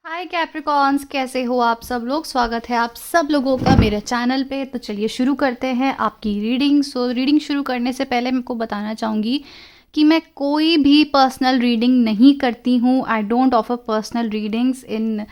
हाय Capricorns, कैसे हो आप सब लोग। स्वागत है आप सब लोगों का मेरे चैनल पे। तो चलिए शुरू करते हैं आपकी रीडिंग। रीडिंग शुरू करने से पहले मैं आपको बताना चाहूँगी कि मैं कोई भी पर्सनल रीडिंग नहीं करती हूँ। I don't offer personal readings in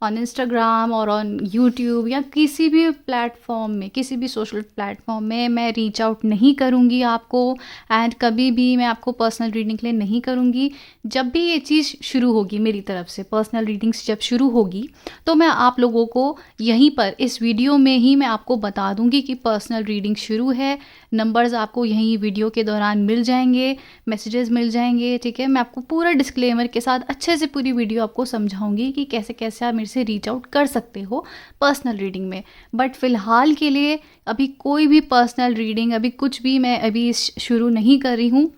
on Instagram और ऑन यूट्यूब या किसी भी प्लेटफॉर्म में, किसी भी सोशल प्लेटफॉर्म में मैं रीच आउट नहीं करूँगी आपको। एंड कभी भी मैं आपको पर्सनल रीडिंग के लिए नहीं करूँगी। जब भी ये चीज़ शुरू होगी मेरी तरफ से, पर्सनल रीडिंग्स जब शुरू होगी, तो मैं आप लोगों को यहीं पर इस वीडियो में ही मैं आपको बता दूंगी कि पर्सनल रीडिंग शुरू है। नंबर्स आपको यहीं वीडियो के दौरान मिल जाएंगे, मैसेजेस मिल जाएंगे। ठीक है, मैं आपको पूरा डिस्क्लेमर के साथ अच्छे से पूरी वीडियो आपको समझाऊंगी कि कैसे कैसे आप मेरे से रीच आउट कर सकते हो पर्सनल रीडिंग में। बट फ़िलहाल के लिए अभी कोई भी पर्सनल रीडिंग, अभी कुछ भी मैं अभी शुरू नहीं कर रही हूँ।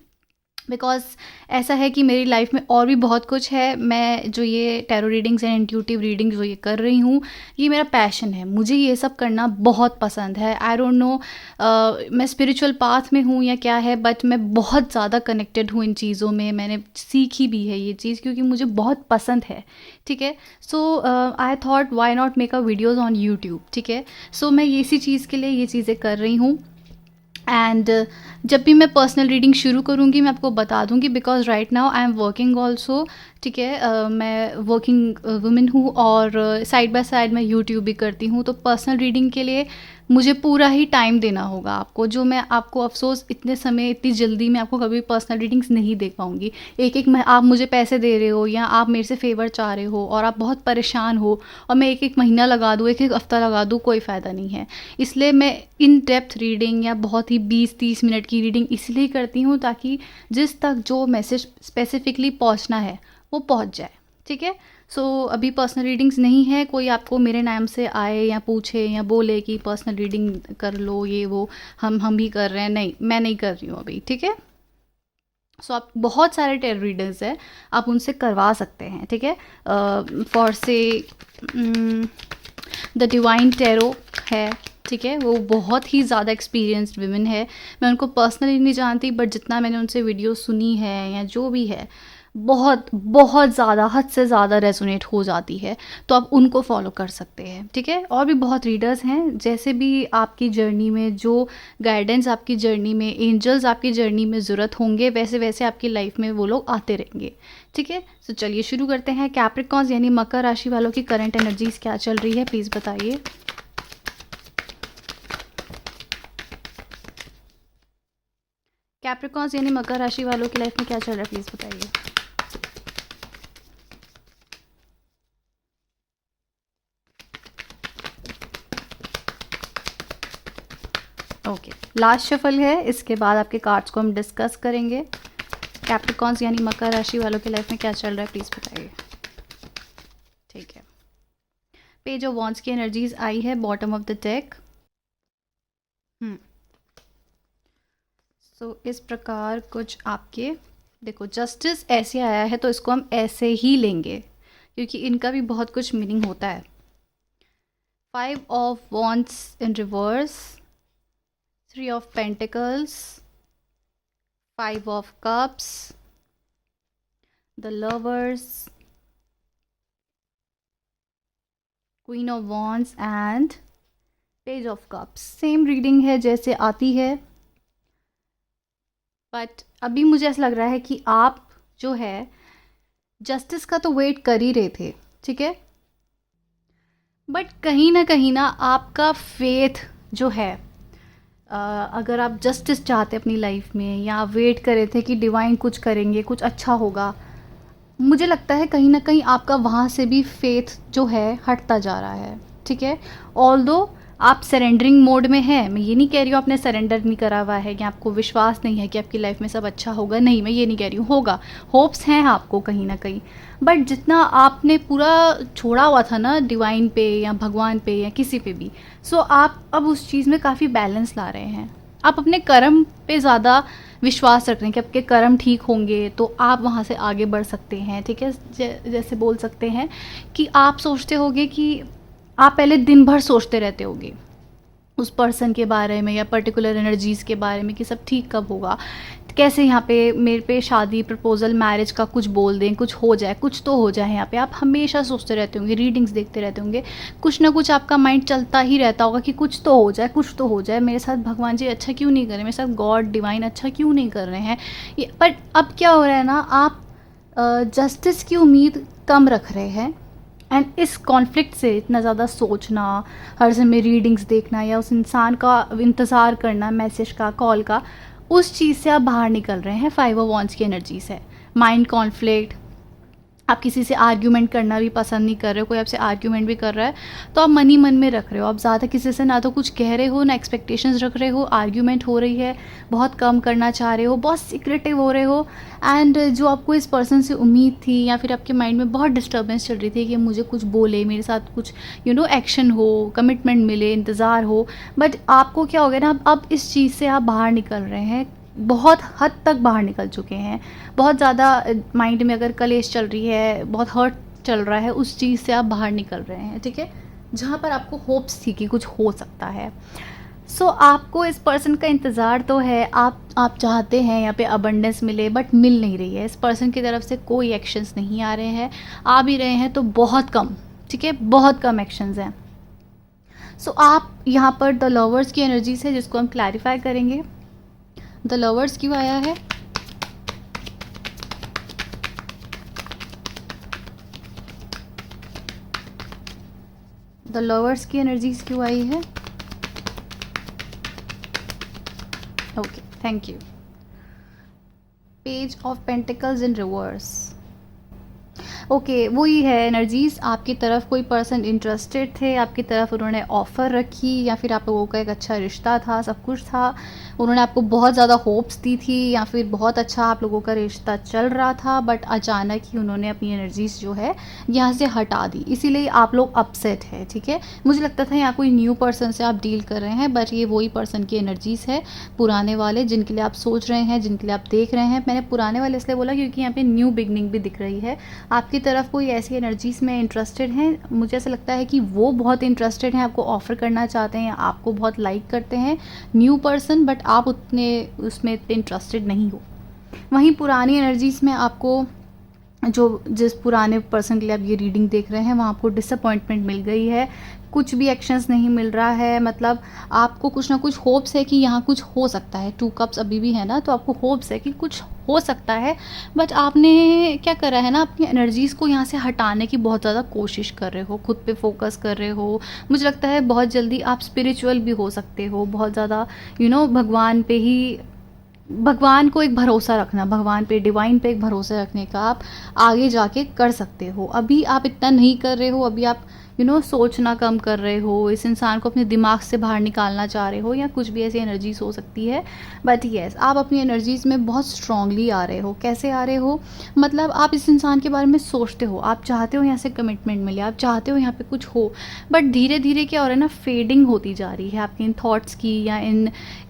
बिकॉज़ ऐसा है कि मेरी लाइफ में और भी बहुत कुछ है। मैं जो ये tarot readings and intuitive readings जो ये कर रही हूँ, ये मेरा पैशन है। मुझे ये सब करना बहुत पसंद है। आई डोंट नो मैं स्पिरिचुअल पाथ में हूँ या क्या है, बट मैं बहुत ज़्यादा कनेक्टेड हूँ इन चीज़ों में। मैंने सीखी भी है ये चीज़ क्योंकि मुझे बहुत पसंद है। ठीक है, so I thought why not make a videos on YouTube. ठीक है, सो मैं इसी चीज़ के लिए ये चीज़ें कर रही हूँ। एंड जब भी मैं पर्सनल रीडिंग शुरू करूँगी मैं आपको बता दूँगी, because right now I am working also. ठीक है, मैं वर्किंग वुमेन हूँ और साइड बाय साइड मैं यूट्यूब भी करती हूँ। तो पर्सनल रीडिंग के लिए मुझे पूरा ही टाइम देना होगा आपको, जो मैं आपको अफसोस इतने समय इतनी जल्दी मैं आपको कभी पर्सनल रीडिंग्स नहीं दे पाऊँगी। एक एक आप मुझे पैसे दे रहे हो या आप मेरे से फेवर चाह रहे हो और आप बहुत परेशान हो और मैं एक एक महीना लगा दूँ, एक एक हफ्ता लगा दूँ, कोई फ़ायदा नहीं है। इसलिए मैं इन डेप्थ रीडिंग या बहुत ही 20-30 मिनट की रीडिंग इसलिए करती हूँ ताकि जिस तक जो मैसेज स्पेसिफिकली पहुँचना है वो पहुँच जाए। ठीक है, सो अभी पर्सनल रीडिंग्स नहीं है। कोई आपको मेरे नाम से आए या पूछे या बोले कि पर्सनल रीडिंग कर लो, ये वो हम भी कर रहे हैं, नहीं, मैं नहीं कर रही हूँ अभी। ठीक है, सो आप बहुत सारे टेरो रीडर्स हैं, आप उनसे करवा सकते हैं। ठीक है, फॉर से द डिवाइन टेरो है। ठीक है, वो बहुत ही ज़्यादा एक्सपीरियंस्ड विमेन है। मैं उनको पर्सनली नहीं जानती, बट जितना मैंने उनसे वीडियो सुनी है या जो भी है, बहुत बहुत ज़्यादा, हद से ज़्यादा रेजोनेट हो जाती है। तो आप उनको फॉलो कर सकते हैं। ठीक है, और भी बहुत रीडर्स हैं। जैसे भी आपकी जर्नी में जो गाइडेंस, आपकी जर्नी में एंजल्स आपकी जर्नी में ज़रूरत होंगे, वैसे वैसे आपकी लाइफ में वो लोग आते रहेंगे। ठीक है, तो चलिए शुरू करते हैं। कैप्रिकॉन्स यानी मकर राशि वालों की करंट एनर्जीज क्या चल रही है, प्लीज़ बताइए। कैप्रिकॉन्स यानी मकर राशि वालों की लाइफ में क्या चल रहा है, प्लीज़ बताइए। ओके, लास्ट शफल है, इसके बाद आपके कार्ड्स को हम डिस्कस करेंगे। कैप्रिकॉन्स यानी मकर राशि वालों की लाइफ में क्या चल रहा है, प्लीज़ बताइए। ठीक है, पेज ऑफ वॉन्ड्स की एनर्जीज आई है बॉटम ऑफ द डेक। सो इस प्रकार कुछ आपके, देखो जस्टिस ऐसे आया है तो इसको हम ऐसे ही लेंगे क्योंकि इनका भी बहुत कुछ मीनिंग होता है। 5 of wands in reverse, 3 of pentacles, 5 of cups, the lovers, queen of wands and page of cups. Same reading है जैसे आती है, बट अभी मुझे ऐसा लग रहा है कि आप जो है जस्टिस का तो वेट कर ही रहे थे। ठीक है, बट कहीं ना आपका फेथ जो है, अगर आप जस्टिस चाहते अपनी लाइफ में या आप वेट कर रहे थे कि डिवाइन कुछ करेंगे, कुछ अच्छा होगा, मुझे लगता है कहीं ना कहीं आपका वहाँ से भी फेथ जो है हटता जा रहा है। ठीक है, ऑल्दो आप सरेंडरिंग मोड में है, मैं ये नहीं कह रही हूँ आपने सरेंडर नहीं करा हुआ है या आपको विश्वास नहीं है कि आपकी लाइफ में सब अच्छा होगा, नहीं, मैं ये नहीं कह रही हूँ, होगा, होप्स हैं आपको कहीं ना कहीं। बट जितना आपने पूरा छोड़ा हुआ था ना डिवाइन पे या भगवान पे या किसी पे भी, सो आप अब उस चीज़ में काफ़ी बैलेंस ला रहे हैं। आप अपने कर्म पे ज़्यादा विश्वास रख रहे हैं कि आपके कर्म ठीक होंगे तो आप वहाँ से आगे बढ़ सकते हैं। ठीक है, जैसे बोल सकते हैं कि आप सोचते होगे कि आप पहले दिन भर सोचते रहते होगे उस पर्सन के बारे में या पर्टिकुलर एनर्जीज़ के बारे में कि सब ठीक कब होगा, कैसे यहाँ पे मेरे पे शादी, प्रपोजल, मैरिज का कुछ बोल दें, कुछ हो जाए, कुछ तो हो जाए। यहाँ पे आप हमेशा सोचते रहते होंगे, रीडिंग्स देखते रहते होंगे, कुछ ना कुछ आपका माइंड चलता ही रहता होगा कि कुछ तो हो जाए, कुछ तो हो जाए, मेरे साथ भगवान जी अच्छा क्यों नहीं कर रहे, मेरे साथ गॉड डिवाइन अच्छा क्यों नहीं कर रहे हैं। पर अब क्या हो रहा है ना, आप जस्टिस की उम्मीद कम रख रहे हैं। एंड इस कॉन्फ्लिक्ट से इतना ज़्यादा सोचना, हर समय रीडिंग्स देखना या उस इंसान का इंतज़ार करना, मैसेज का, कॉल का, उस चीज़ से आप बाहर निकल रहे हैं। 5 ऑफ वॉन्ड्स की एनर्जी से माइंड कॉन्फ्लिक्ट, आप किसी से आर्ग्यूमेंट करना भी पसंद नहीं कर रहे हो, कोई आपसे आर्ग्यूमेंट भी कर रहा है तो आप मन ही मन में रख रहे हो। आप ज़्यादा किसी से ना तो कुछ कह रहे हो, ना एक्सपेक्टेशंस रख रहे हो, आर्ग्यूमेंट हो रही है, बहुत कम करना चाह रहे हो, बहुत सीक्रेटिव हो रहे हो। एंड जो आपको इस पर्सन से उम्मीद थी या फिर आपके माइंड में बहुत डिस्टर्बेंस चल रही थी कि मुझे कुछ बोले, मेरे साथ कुछ एक्शन हो, कमिटमेंट मिले, इंतज़ार हो, बट आपको क्या हो गया ना, अब इस चीज़ से आप बाहर निकल रहे हैं, बहुत हद तक बाहर निकल चुके हैं। बहुत ज़्यादा माइंड में अगर कलेश चल रही है, बहुत हर्ट चल रहा है, उस चीज़ से आप बाहर निकल रहे हैं, ठीक है, जहाँ पर आपको होप्स थी कि कुछ हो सकता है। सो आपको इस पर्सन का इंतज़ार तो है, आप चाहते हैं यहाँ पे अबंडेंस मिले, बट मिल नहीं रही है। इस पर्सन की तरफ से कोई एक्शंस नहीं आ रहे हैं, आ भी रहे हैं तो बहुत कम, ठीक है, बहुत कम एक्शंस हैं। सो आप यहाँ पर द लवर्स की एनर्जी से, जिसको हम क्लैरिफाई करेंगे, द लवर्स क्यों आया है, द लवर्स की एनर्जीज क्यों आई है। Okay, thank you. Page of pentacles in reverse. Okay, वही है एनर्जीज, आपकी तरफ कोई पर्सन इंटरेस्टेड थे, आपकी तरफ उन्होंने ऑफ़र रखी या फिर आप लोगों का एक अच्छा रिश्ता था, सब कुछ था, उन्होंने आपको बहुत ज़्यादा होप्स दी थी या फिर बहुत अच्छा आप लोगों का रिश्ता चल रहा था, बट अचानक ही उन्होंने अपनी एनर्जीज जो है यहाँ से हटा दी, इसीलिए आप लोग अपसेट है, ठीक है। मुझे लगता था यहाँ कोई न्यू पर्सन से आप डील कर रहे हैं, बट ये वही पर्सन की एनर्जीज है, पुराने वाले जिनके लिए आप सोच रहे हैं, जिनके लिए आप देख रहे हैं। मैंने पुराने वाले इसलिए बोला क्योंकि यहाँ पे न्यू बिगनिंग भी दिख रही है। आपकी तरफ कोई ऐसी एनर्जीज में इंटरेस्टेड हैं, मुझे ऐसा लगता है कि वो बहुत इंटरेस्टेड हैं, आपको ऑफर करना चाहते हैं, आपको बहुत लाइक करते हैं न्यू पर्सन, बट आप उतने उसमें इतने इंटरेस्टेड नहीं हो। वहीं पुरानी एनर्जीज में आपको जिस पुराने पर्सन के लिए आप ये रीडिंग देख रहे हैं, वहाँ आपको डिसअपॉइंटमेंट मिल गई है, कुछ भी एक्शंस नहीं मिल रहा है। मतलब आपको कुछ ना कुछ होप्स है कि यहाँ कुछ हो सकता है, 2 कप्स अभी भी है ना, तो आपको होप्स है कि कुछ हो सकता है, बट आपने क्या करा है ना, अपनी एनर्जीज़ को यहाँ से हटाने की बहुत ज़्यादा कोशिश कर रहे हो, खुद पे फोकस कर रहे हो। मुझे लगता है बहुत जल्दी आप स्पिरिचुअल भी हो सकते हो, बहुत ज़्यादा भगवान पे ही, भगवान को एक भरोसा रखना, भगवान पे, डिवाइन पे एक भरोसा रखने का आप आगे जाके कर सकते हो। अभी आप इतना नहीं कर रहे हो, अभी आप सोचना कम कर रहे हो, इस इंसान को अपने दिमाग से बाहर निकालना चाह रहे हो, या कुछ भी ऐसी एनर्जीज हो सकती है। बट येस, आप अपनी एनर्जीज में बहुत स्ट्रांगली आ रहे हो। कैसे आ रहे हो, मतलब आप इस इंसान के बारे में सोचते हो, आप चाहते हो यहाँ से कमिटमेंट मिले, आप चाहते हो यहाँ पे कुछ हो, बट धीरे धीरे क्या हो रहा है ना, फेडिंग होती जा रही है आपकी इन थॉट्स की, या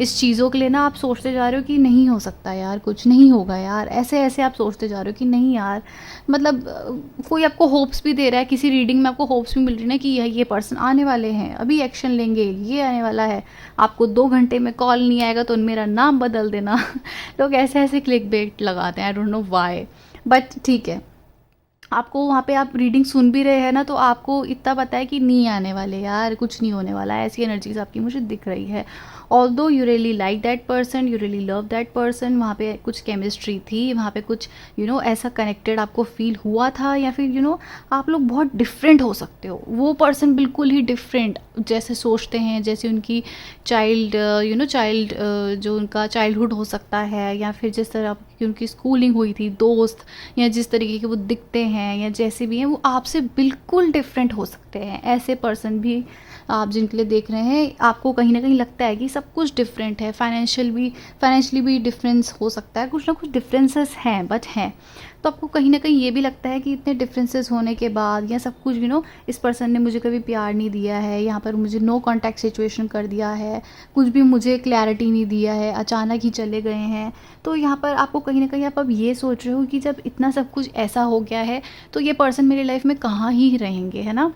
इस चीज़ों के लिए ना आप सोचते जा रहे हो कि नहीं हो सकता यार, कुछ नहीं होगा यार, ऐसे ऐसे आप सोचते जा रहे हो कि नहीं यार, मतलब कोई आपको होप्स भी दे रहा है, किसी रीडिंग में आपको होप्स भी मिल रही ना कि ये पर्सन आने वाले हैं, अभी एक्शन लेंगे, ये आने वाला है, आपको 2 घंटे में कॉल नहीं आएगा तो मेरा नाम बदल देना। लोग ऐसे ऐसे क्लिक बेट लगाते हैं, I don't know why, but ठीक है। आपको वहाँ पे आप रीडिंग सुन भी रहे हैं ना, तो आपको इतना पता है कि नहीं आने वाले यार, कुछ नहीं होने वाला है, ऐसी एनर्जीज आपकी मुझे दिख रही है। Although you really like that person, you really love that person, वहाँ पे कुछ केमिस्ट्री थी, वहाँ पे कुछ ऐसा कनेक्टेड आपको फील हुआ था, या फिर आप लोग बहुत डिफरेंट हो सकते हो। वो पर्सन बिल्कुल ही डिफरेंट, जैसे सोचते हैं, जैसे उनकी चाइल्ड जो उनका चाइल्डहुड हो सकता है, या फिर जिस तरह की उनकी स्कूलिंग हुई थी, दोस्त, या जिस तरीके के वो दिखते हैं, या जैसे भी हैं, वो आपसे बिल्कुल डिफरेंट हो सकते हैं। ऐसे पर्सन भी आप जिनके लिए देख रहे हैं, आपको कहीं ना कहीं लगता है कि सब कुछ डिफरेंट है, फाइनेंशियली भी डिफरेंस हो सकता है, कुछ ना कुछ डिफरेंसेस हैं, बट हैं, तो आपको कहीं ना कहीं ये भी लगता है कि इतने डिफरेंसेस होने के बाद, या सब कुछ इस पर्सन ने मुझे कभी प्यार नहीं दिया है, यहाँ पर मुझे नो कॉन्टैक्ट सिचुएशन कर दिया है, कुछ भी मुझे क्लैरिटी नहीं दिया है, अचानक ही चले गए हैं। तो यहाँ पर आपको कहीं ना कहीं आप अब ये सोच रहे हो कि जब इतना सब कुछ ऐसा हो गया है, तो ये पर्सन मेरी लाइफ में कहाँ ही रहेंगे, है ना।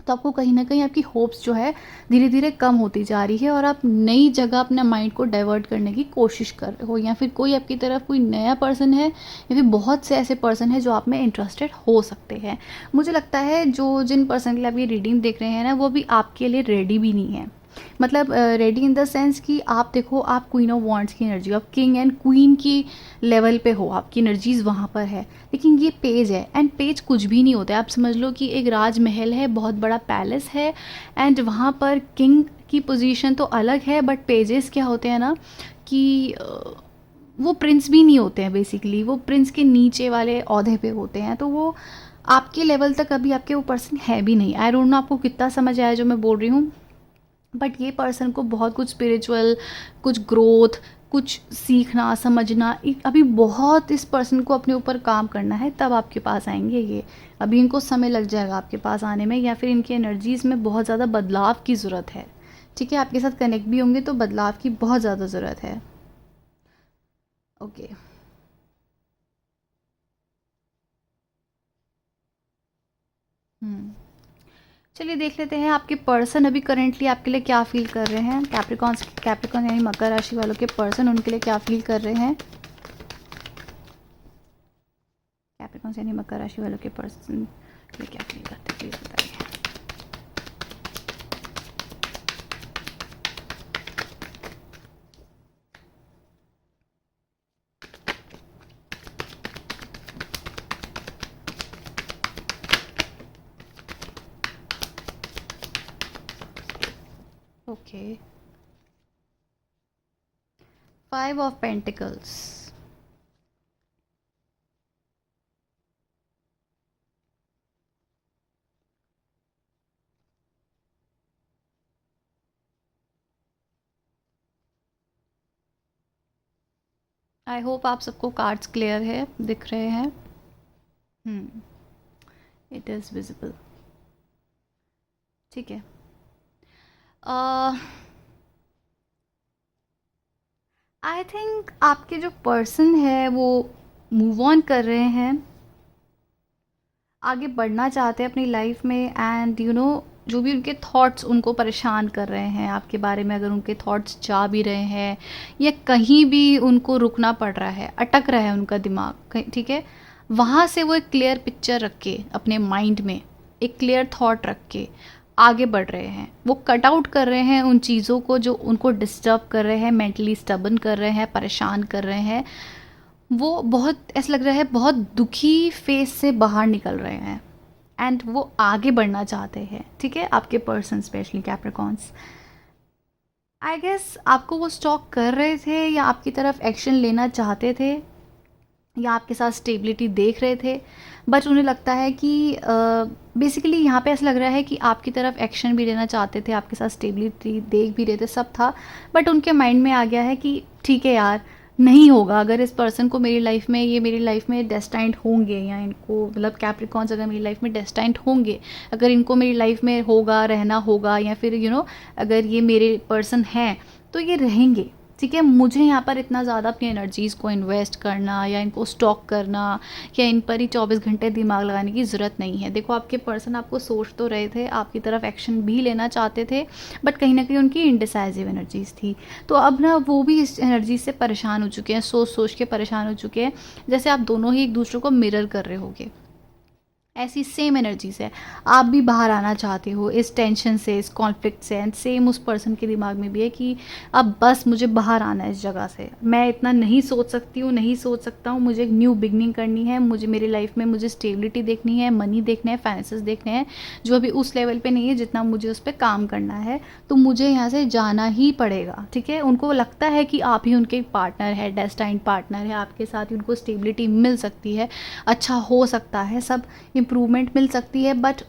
तो आपको कहीं ना कहीं आपकी होप्स जो है धीरे धीरे कम होती जा रही है और आप नई जगह अपने माइंड को डाइवर्ट करने की कोशिश कर रहे हो, या फिर कोई आपकी तरफ कोई नया पर्सन है या फिर बहुत से ऐसे पर्सन है जो आप में इंटरेस्टेड हो सकते हैं। मुझे लगता है जो जिन पर्सन के लिए आप ये रीडिंग देख रहे हैं ना, वो भी आपके लिए रेडी भी नहीं है। मतलब रेडी इन द सेंस कि आप देखो, आप क्वीन ऑफ वॉन्ड्स की एनर्जी, आप किंग एंड क्वीन की लेवल पे हो, आपकी एनर्जीज वहाँ पर है। लेकिन ये पेज है, एंड पेज कुछ भी नहीं होता है। आप समझ लो कि एक राजमहल है, बहुत बड़ा पैलेस है, एंड वहाँ पर किंग की पोजीशन तो अलग है, बट पेजेस क्या होते हैं ना कि वो प्रिंस भी नहीं होते हैं। बेसिकली वो प्रिंस के नीचे वाले ओहदे पे होते हैं, तो वो आपके लेवल तक अभी आपके वो पर्सन है भी नहीं। आई डोंट नो आपको कितना समझ आया जो मैं बोल रही हूँ, बट ये पर्सन को बहुत कुछ स्पिरिचुअल, कुछ ग्रोथ, कुछ सीखना समझना, अभी बहुत इस पर्सन को अपने ऊपर काम करना है, तब आपके पास आएंगे ये। अभी इनको समय लग जाएगा आपके पास आने में, या फिर इनकी एनर्जीज़ में बहुत ज़्यादा बदलाव की ज़रूरत है। ठीक है, आपके साथ कनेक्ट भी होंगे तो बदलाव की बहुत ज़्यादा ज़रूरत है। ओके, चलिए देख लेते हैं आपके पर्सन अभी करेंटली आपके लिए क्या फील कर रहे हैं। कैप्रिकॉन यानी मकर राशि वालों के पर्सन उनके लिए क्या फील कर रहे हैं। कैप्रिकॉन यानी मकर राशि वालों के पर्सन के लिए क्या फील करते हैं, प्लीज़ बताइए। Okay, 5 of pentacles. I hope आप सबको कार्ड्स क्लियर है, दिख रहे हैं। It is visible. ठीक है, आई थिंक आपके जो पर्सन है वो मूव ऑन कर रहे हैं, आगे बढ़ना चाहते हैं अपनी लाइफ में, एंड यू नो जो भी उनके थॉट्स उनको परेशान कर रहे हैं आपके बारे में, अगर उनके थॉट्स जा भी रहे हैं या कहीं भी उनको रुकना पड़ रहा है, अटक रहा है उनका दिमाग, ठीक है, वहाँ से वो एक क्लियर पिक्चर रख के अपने माइंड में एक क्लियर थॉट रख के आगे बढ़ रहे हैं। वो कट आउट कर रहे हैं उन चीज़ों को जो उनको डिस्टर्ब कर रहे हैं, मेंटली स्टबन कर रहे हैं, परेशान कर रहे हैं। वो बहुत ऐसा लग रहा है बहुत दुखी फेस से बाहर निकल रहे हैं, एंड वो आगे बढ़ना चाहते हैं। ठीक है, आपके person specially Capricorns, I guess आपको वो स्टॉक कर रहे थे या आपकी तरफ एक्शन लेना चाहते थे या आपके साथ स्टेबिलिटी देख रहे थे, बट उन्हें लगता है कि बेसिकली यहाँ पे ऐसा लग रहा है कि आपकी तरफ एक्शन भी लेना चाहते थे, आपके साथ स्टेबिलिटी देख भी रहे थे, सब था, बट उनके माइंड में आ गया है कि ठीक है यार, नहीं होगा। अगर इस पर्सन को मेरी लाइफ में, ये मेरी लाइफ में डेस्टाइंड होंगे, या इनको मतलब कैप्रिकॉन्स अगर मेरी लाइफ में डेस्टाइंड होंगे, अगर इनको मेरी लाइफ में होगा, रहना होगा, या फिर अगर ये मेरे पर्सन हैं तो ये रहेंगे। ठीक है, मुझे यहाँ पर इतना ज़्यादा अपनी एनर्जीज़ को इन्वेस्ट करना या इनको स्टॉक करना या इन पर ही 24 घंटे दिमाग लगाने की ज़रूरत नहीं है। देखो, आपके पर्सन आपको सोच तो रहे थे, आपकी तरफ एक्शन भी लेना चाहते थे, बट कहीं ना कहीं उनकी इंडिसाइजिव एनर्जीज़ थी। तो अब ना वो भी इस एनर्जी से परेशान हो चुके हैं, सोच सोच के परेशान हो चुके हैं, जैसे आप दोनों ही एक दूसरे को मिरर कर रहे होगे। ऐसी सेम एनर्जी से आप भी बाहर आना चाहते हो इस टेंशन से, इस कॉन्फ्लिक्ट से, एंड सेम उस पर्सन के दिमाग में भी है कि अब बस मुझे बाहर आना है इस जगह से, मैं इतना नहीं सोच सकती हूँ, नहीं सोच सकता हूँ, मुझे एक न्यू बिगनिंग करनी है, मुझे मेरी लाइफ में मुझे स्टेबिलिटी देखनी है, मनी देखना है, फाइनेंसेस देखने हैं, जो अभी उस लेवल पे नहीं है जितना मुझे उस पर काम करना है, तो मुझे यहाँ से जाना ही पड़ेगा। ठीक है, उनको लगता है कि आप ही उनके पार्टनर है, डेस्टाइंड पार्टनर है, आपके साथ ही उनको स्टेबिलिटी मिल सकती है, अच्छा हो सकता है, सब इम्प्रूवमेंट मिल सकती है, बट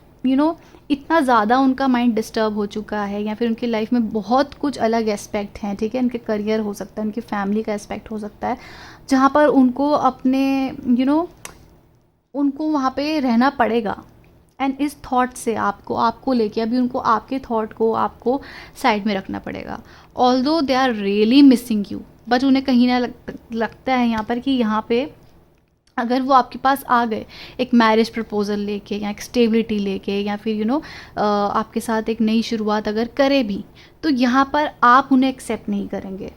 इतना ज़्यादा उनका माइंड डिस्टर्ब हो चुका है, या फिर उनकी लाइफ में बहुत कुछ अलग एस्पेक्ट हैं। ठीक है, उनके करियर हो सकता है, उनकी फैमिली का एस्पेक्ट हो सकता है, जहाँ पर उनको अपने उनको वहाँ पे रहना पड़ेगा, एंड इस थॉट से आपको लेके अभी उनको आपके थॉट को आपको साइड में रखना पड़ेगा। Although they are really missing you, but उन्हें कहीं ना लगता है यहाँ पर कि यहाँ पे अगर वो आपके पास आ गए एक मैरिज प्रपोजल लेके या एक स्टेबिलिटी लेके या फिर आपके साथ एक नई शुरुआत अगर करे भी, तो यहाँ पर आप उन्हें एक्सेप्ट नहीं करेंगे,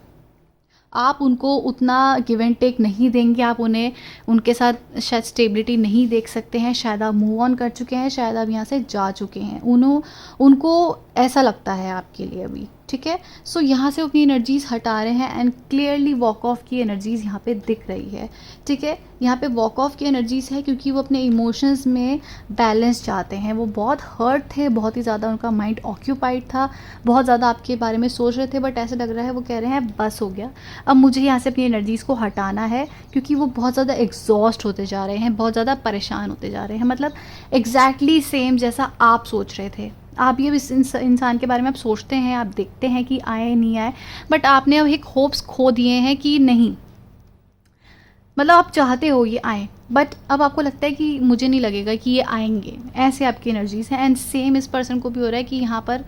आप उनको उतना गिव एंड टेक नहीं देंगे, आप उन्हें उनके साथ शायद स्टेबिलिटी नहीं देख सकते हैं, शायद आप मूव ऑन कर चुके हैं, शायद आप यहाँ से जा चुके हैं, उनको ऐसा लगता है आपके लिए अभी, ठीक है। सो यहाँ से अपनी एनर्जीज हटा रहे हैं एंड क्लियरली वॉक ऑफ की एनर्जीज यहाँ पे दिख रही है, ठीक है। यहाँ पे वॉक ऑफ की एनर्जीज है क्योंकि वो अपने इमोशंस में बैलेंस चाहते हैं, वो बहुत हर्ट थे, बहुत ही ज़्यादा उनका माइंड ऑक्यूपाइड था, बहुत ज़्यादा आपके बारे में सोच रहे थे, बट ऐसा लग रहा है वो कह रहे हैं बस हो गया, अब मुझे यहाँ से अपनी एनर्जीज़ को हटाना है, क्योंकि वो बहुत ज़्यादा एग्जॉस्ट होते जा रहे हैं, बहुत ज़्यादा परेशान होते जा रहे हैं। मतलब एग्जैक्टली सेम जैसा आप सोच रहे थे, आप भी अब इस इंसान के बारे में आप सोचते हैं, आप देखते हैं कि आए नहीं आए, बट आपने अब एक होप्स खो दिए हैं कि नहीं, मतलब आप चाहते हो ये आए, बट अब आपको लगता है कि मुझे नहीं लगेगा कि ये आएंगे, ऐसे आपकी एनर्जीज़ हैं। एंड सेम इस पर्सन को भी हो रहा है कि यहाँ पर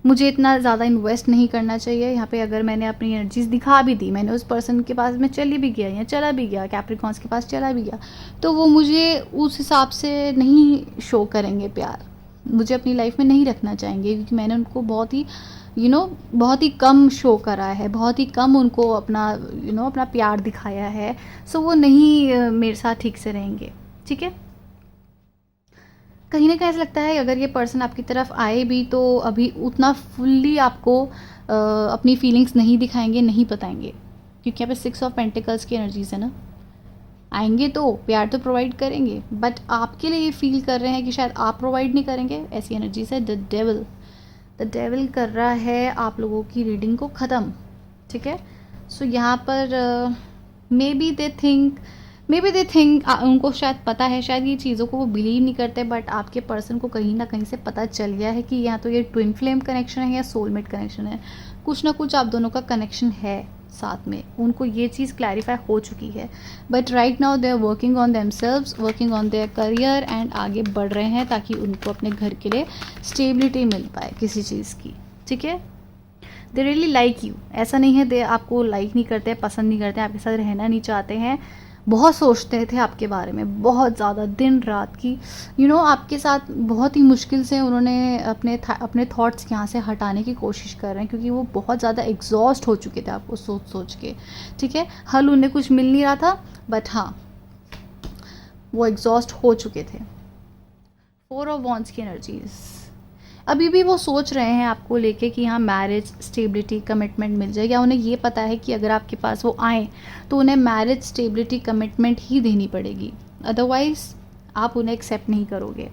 मुझे इतना ज़्यादा इन्वेस्ट नहीं करना चाहिए, यहाँ पे अगर मैंने अपनी एनर्जीज़ दिखा भी दी, मैंने उस पर्सन के पास में चली भी गया या चला भी गया, कैप्रिकॉन्स के पास चला भी गया, तो वो मुझे उस हिसाब से नहीं शो करेंगे प्यार, मुझे अपनी लाइफ में नहीं रखना चाहेंगे, क्योंकि मैंने उनको बहुत ही बहुत ही कम शो करा है, बहुत ही कम उनको अपना अपना प्यार दिखाया है, सो वो नहीं मेरे साथ ठीक से रहेंगे, ठीक है। कहीं ना कहीं ऐसा लगता है अगर ये पर्सन आपकी तरफ आए भी तो अभी उतना फुल्ली आपको अपनी फीलिंग्स नहीं दिखाएंगे, नहीं बताएंगे, क्योंकि यहाँ पे 6 ऑफ पेंटिकल्स की एनर्जीज है ना, आएंगे तो प्यार तो प्रोवाइड करेंगे, बट आपके लिए ये फील कर रहे हैं कि शायद आप प्रोवाइड नहीं करेंगे, ऐसी एनर्जीज है। द डेविल कर रहा है आप लोगों की रीडिंग को ख़त्म, ठीक है। सो यहाँ पर मे बी दे थिंक उनको शायद पता है, शायद ये चीज़ों को वो बिलीव नहीं करते, बट आपके पर्सन को कहीं ना कहीं से पता चल गया है कि या तो ये ट्विन फ्लेम कनेक्शन है या सोलमेट कनेक्शन है, कुछ ना कुछ आप दोनों का कनेक्शन है साथ में, उनको ये चीज़ क्लैरिफाई हो चुकी है, but right now they are working on themselves, working on their career and आगे बढ़ रहे हैं ताकि उनको अपने घर के लिए स्टेबिलिटी मिल पाए किसी चीज़ की, ठीक है। दे रियली लाइक यू, ऐसा नहीं है दे आपको लाइक नहीं करते, पसंद नहीं करते, आपके साथ रहना नहीं चाहते हैं, बहुत सोचते थे आपके बारे में, बहुत ज़्यादा दिन रात की आपके साथ बहुत ही मुश्किल से उन्होंने अपने थॉट्स यहाँ से हटाने की कोशिश कर रहे हैं, क्योंकि वो बहुत ज़्यादा एग्जॉस्ट हो चुके थे आपको सोच सोच के, ठीक है। हल उन्हें कुछ मिल नहीं रहा था, बट हाँ वो एग्जॉस्ट हो चुके थे। 4 ऑफ वॉन्ड्स की एनर्जीज, अभी भी वो सोच रहे हैं आपको लेके कि हाँ मैरिज स्टेबिलिटी कमिटमेंट मिल जाए, या उन्हें ये पता है कि अगर आपके पास वो आए तो उन्हें मैरिज स्टेबिलिटी कमिटमेंट ही देनी पड़ेगी, अदरवाइज आप उन्हें एक्सेप्ट नहीं करोगे।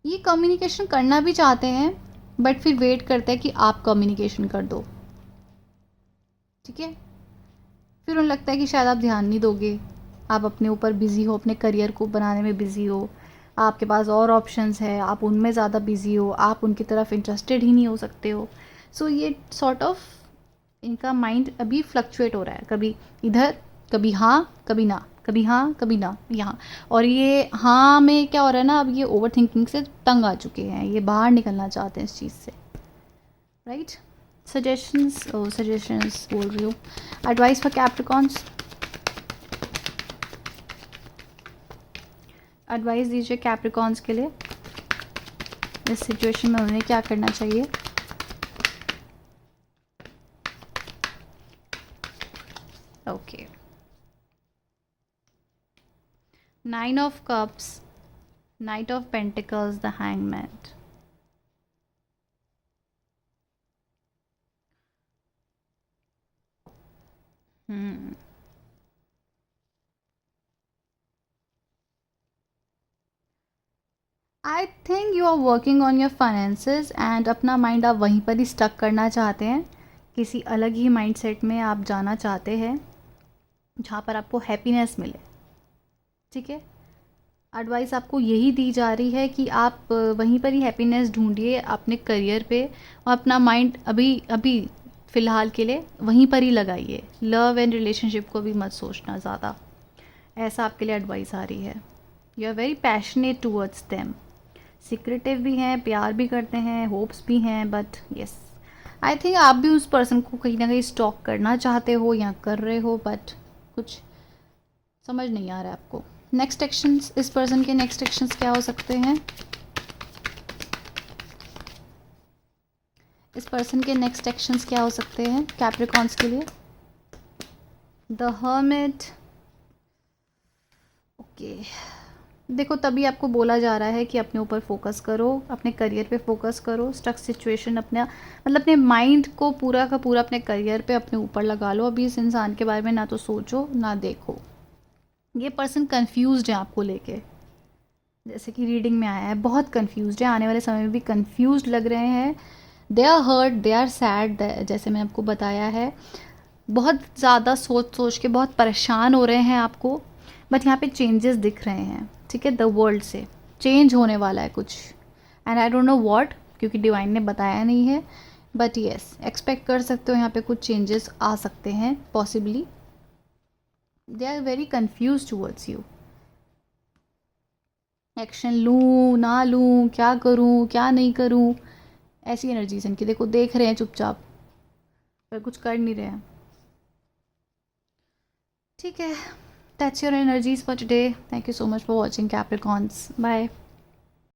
ये कम्युनिकेशन करना भी चाहते हैं, बट फिर वेट करते हैं कि आप कम्युनिकेशन कर दो, ठीक है। फिर उन्हें लगता है कि शायद आप ध्यान नहीं दोगे, आप अपने ऊपर बिज़ी हो, अपने करियर को बनाने में बिज़ी हो, आपके पास और ऑप्शंस है, आप उनमें ज़्यादा बिज़ी हो, आप उनकी तरफ इंटरेस्टेड ही नहीं हो सकते हो। सो ये सॉर्ट ऑफ इनका माइंड अभी फ्लक्चुएट हो रहा है, कभी इधर, कभी हाँ कभी ना, कभी हाँ कभी ना, यहाँ। और ये हाँ में क्या हो रहा है ना, अब ये ओवर थिंकिंग से तंग आ चुके हैं, ये बाहर निकलना चाहते हैं इस चीज़ से, राइट। सजेशंस बोल रही हूँ, एडवाइस फॉर कैप्रिकॉन्स, एडवाइस दीजिए कैप्रिकॉन्स के लिए, इस सिचुएशन में उन्हें क्या करना चाहिए। Okay, 9 of cups, knight of pentacles, the hangman. I think you are working on your finances and अपना माइंड आप वहीं पर ही स्टक करना चाहते हैं, किसी अलग ही माइंड सेट में आप जाना चाहते हैं जहाँ पर आपको हैप्पीनेस मिले, ठीक है। एडवाइस आपको यही दी जा रही है कि आप वहीं पर ही हैप्पीनेस ढूंढिए अपने करियर पे, और अपना माइंड अभी फ़िलहाल के लिए वहीं पर ही लगाइए, लव एंड रिलेशनशिप को भी मत सोचना ज़्यादा, ऐसा आपके लिए एडवाइस आ रही है। You are very passionate towards them, secretive भी हैं, प्यार भी करते हैं, होप्स भी हैं, बट यस आई थिंक आप भी उस पर्सन को कहीं ना कहीं स्टॉक करना चाहते हो या कर रहे हो, बट कुछ समझ नहीं आ रहा है आपको। नेक्स्ट एक्शंस, इस पर्सन के नेक्स्ट एक्शंस क्या हो सकते हैं? इस पर्सन के नेक्स्ट एक्शंस क्या हो सकते हैं कैप्रिकॉन्स के लिए? The hermit. ओके, देखो तभी आपको बोला जा रहा है कि अपने ऊपर फोकस करो, अपने करियर पे फोकस करो। स्टक सिचुएशन अपना मतलब अपने माइंड को पूरा का पूरा अपने करियर पे अपने ऊपर लगा लो। अभी इस इंसान के बारे में ना तो सोचो ना देखो। ये पर्सन कंफ्यूज्ड है आपको लेके, जैसे कि रीडिंग में आया है, बहुत कंफ्यूज्ड है, आने वाले समय में भी कंफ्यूज्ड लग रहे हैं। They are hurt, they are sad, जैसे मैंने आपको बताया है। बहुत ज़्यादा सोच सोच के बहुत परेशान हो रहे हैं आपको, बट यहाँ पे चेंजेस दिख रहे हैं, ठीक है? द वर्ल्ड से चेंज होने वाला है कुछ, and I don't know what, क्योंकि डिवाइन ने बताया नहीं है, बट येस एक्सपेक्ट कर सकते हो यहाँ पे कुछ चेंजेस आ सकते हैं possibly. They are very confuse towards you. Action लूँ ना लूँ, क्या करूँ क्या नहीं करूँ, ऐसी एनर्जीज इनकी। देखो देख रहे हैं चुपचाप पर कुछ कर नहीं रहे हैं, ठीक है? That's your energies for today. Thank you so much for watching Capricorns. Bye.